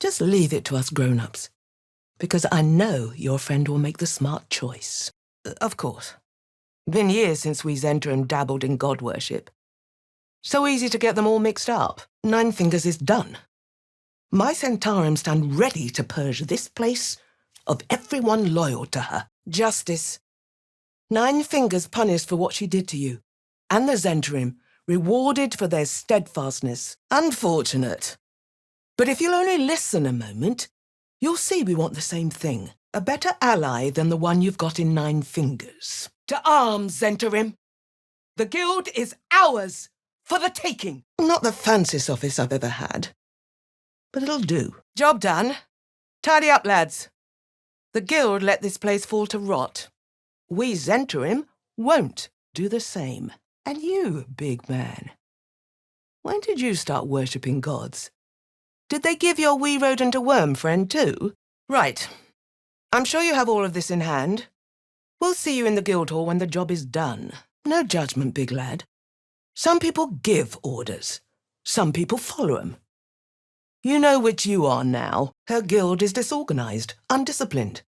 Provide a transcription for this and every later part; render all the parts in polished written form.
Just leave it to us grown-ups, because I know your friend will make the smart choice. Of course. Been years since we Zentrim dabbled in god worship. So easy to get them all mixed up. Nine Fingers is done. My Centaurium stand ready to purge this place of everyone loyal to her. Justice. Nine Fingers punished for what she did to you, and the Zentrim rewarded for their steadfastness. Unfortunate. But if you'll only listen a moment, you'll see we want the same thing. A better ally than the one you've got in Nine Fingers. To arms, Zentrim. The guild is ours for the taking. Not the fanciest office I've ever had. But it'll do. Job done. Tidy up, lads. The guild let this place fall to rot. We Zentrim won't do the same. And you, big man, when did you start worshipping gods? Did they give your wee rodent a worm friend too? Right. I'm sure you have all of this in hand. We'll see you in the Guildhall when the job is done. No judgment, big lad. Some people give orders. Some people follow 'em. You know which you are now. Her guild is disorganized, undisciplined.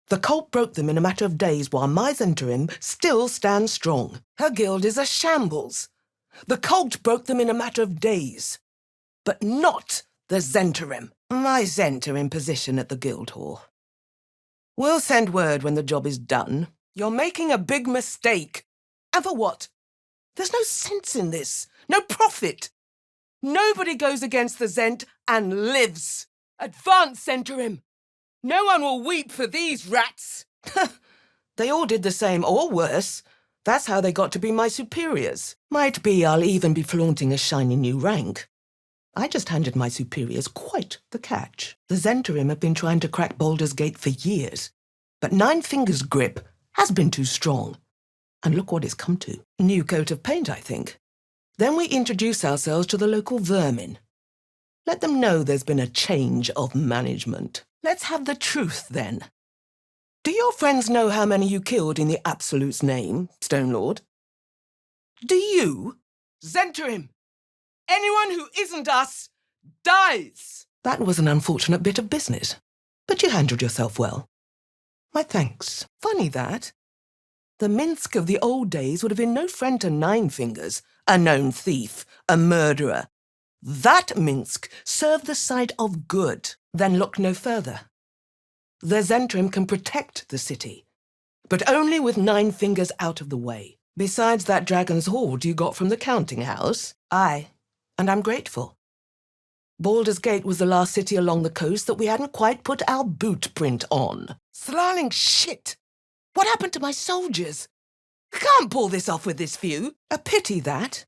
The cult broke them in a matter of days while my Zentrim still stands strong. Her guild is a shambles. The cult broke them in a matter of days. But not the Zentrim. My Zentrim position at the Guildhall. We'll send word when the job is done. You're making a big mistake. And for what? There's no sense in this. No profit. Nobody goes against the Zent and lives. Advance, Zentrim. No one will weep for these rats. They all did the same, or worse. That's how they got to be my superiors. Might be I'll even be flaunting a shiny new rank. I just handed my superiors quite the catch. The Zentrim have been trying to crack Baldur's Gate for years, but Nine Fingers' grip has been too strong. And look what it's come to. New coat of paint, I think. Then we introduce ourselves to the local vermin. Let them know there's been a change of management. Let's have the truth, then. Do your friends know how many you killed in the Absolute's name, Stone Lord? Do you? Zentrim! Anyone who isn't us dies! That was an unfortunate bit of business, but you handled yourself well. My thanks. Funny that. The Minsk of the old days would have been no friend to Nine Fingers, a known thief, a murderer. That Minsk served the side of good. Then look no further. The Zentrim can protect the city, but only with Nine Fingers out of the way. Besides that dragon's hoard you got from the counting house, aye, and I'm grateful. Baldur's Gate was the last city along the coast that we hadn't quite put our boot print on. Slarling shit! What happened to my soldiers? I can't pull this off with this few. A pity that.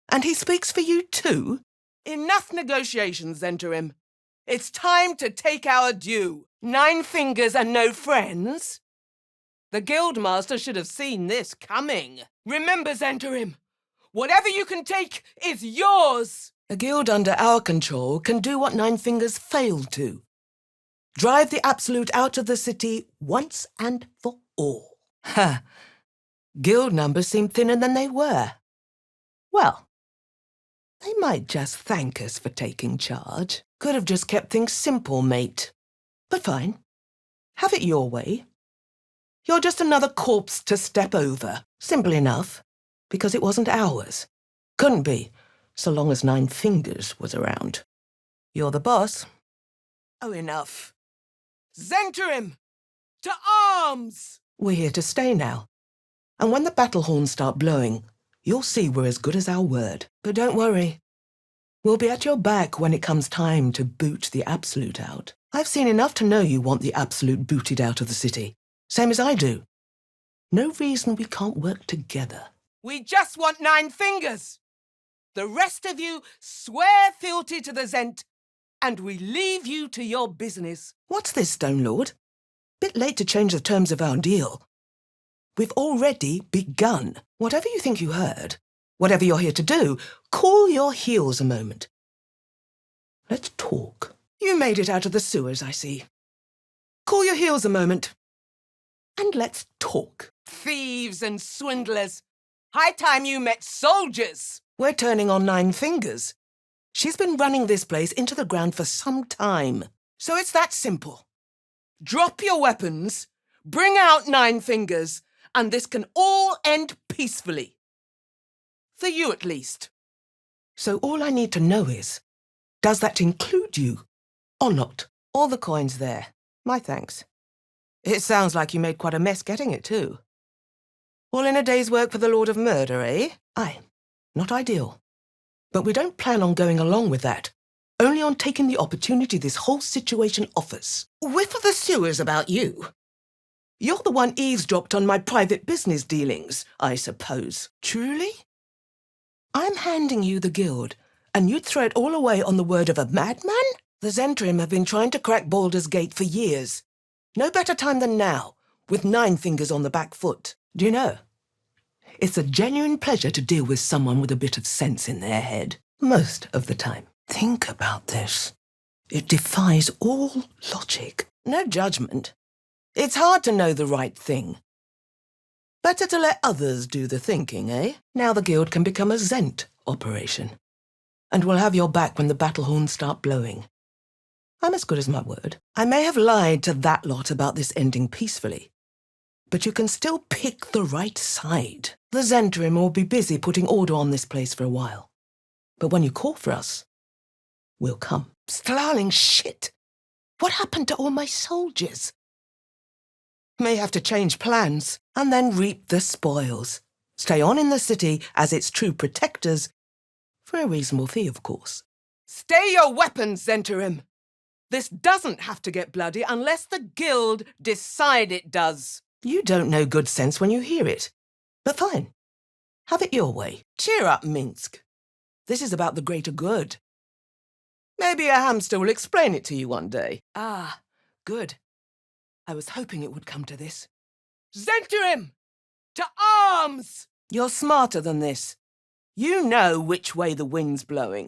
And he speaks for you too? Enough negotiations, Zentrim. It's time to take our due. Nine Fingers and no friends? The Guildmaster should have seen this coming. Remember, Zentrim, whatever you can take is yours. A guild under our control can do what Nine Fingers failed to. Drive the Absolute out of the city once and for all. Ha! Guild numbers seem thinner than they were. Well, they might just thank us for taking charge. Could have just kept things simple, mate. But fine. Have it your way. You're just another corpse to step over. Simple enough, because it wasn't ours. Couldn't be, so long as Nine Fingers was around. You're the boss. Oh, enough. Zentrim! To arms! We're here to stay now. And when the battle horns start blowing, you'll see we're as good as our word. But don't worry. We'll be at your back when it comes time to boot the Absolute out. I've seen enough to know you want the Absolute booted out of the city. Same as I do. No reason we can't work together. We just want Nine Fingers! The rest of you swear fealty to the Zent, and we leave you to your business. What's this, Stone Lord? Bit late to change the terms of our deal. We've already begun. Whatever you think you heard, whatever you're here to do, cool your heels a moment. Let's talk. You made it out of the sewers, I see. Cool your heels a moment. And let's talk. Thieves and swindlers. High time you met soldiers. We're turning on Nine Fingers. She's been running this place into the ground for some time. So it's that simple. Drop your weapons, bring out 9 fingers, and this can all end peacefully. For you, at least. So all I need to know is, does that include you or not? All the coins there. My thanks. It sounds like you made quite a mess getting it, too. All in a day's work for the Lord of Murder, eh? Aye. Not ideal. But we don't plan on going along with that. Only on taking the opportunity this whole situation offers. Whiff of the sewers about you. You're the one eavesdropped on my private business dealings, I suppose. Truly? I'm handing you the guild, and you'd throw it all away on the word of a madman? The Zentrim have been trying to crack Baldur's Gate for years. No better time than now, with 9 fingers on the back foot. Do you know? It's a genuine pleasure to deal with someone with a bit of sense in their head. Most of the time. Think about this. It defies all logic. No judgment. It's hard to know the right thing. Better to let others do the thinking, eh? Now the guild can become a Zent operation. And we'll have your back when the battle horns start blowing. I'm as good as my word. I may have lied to that lot about this ending peacefully, but you can still pick the right side. The Zentrim will be busy putting order on this place for a while. But when you call for us, we'll come. Starling shit! What happened to all my soldiers? May have to change plans and then reap the spoils. Stay on in the city as its true protectors, for a reasonable fee, of course. Stay your weapons, Zentrim! This doesn't have to get bloody unless the guild decide it does. You don't know good sense when you hear it. But fine. Have it your way. Cheer up, Minsk. This is about the greater good. Maybe a hamster will explain it to you one day. Ah, good. I was hoping it would come to this. Zentrim! To arms! You're smarter than this. You know which way the wind's blowing.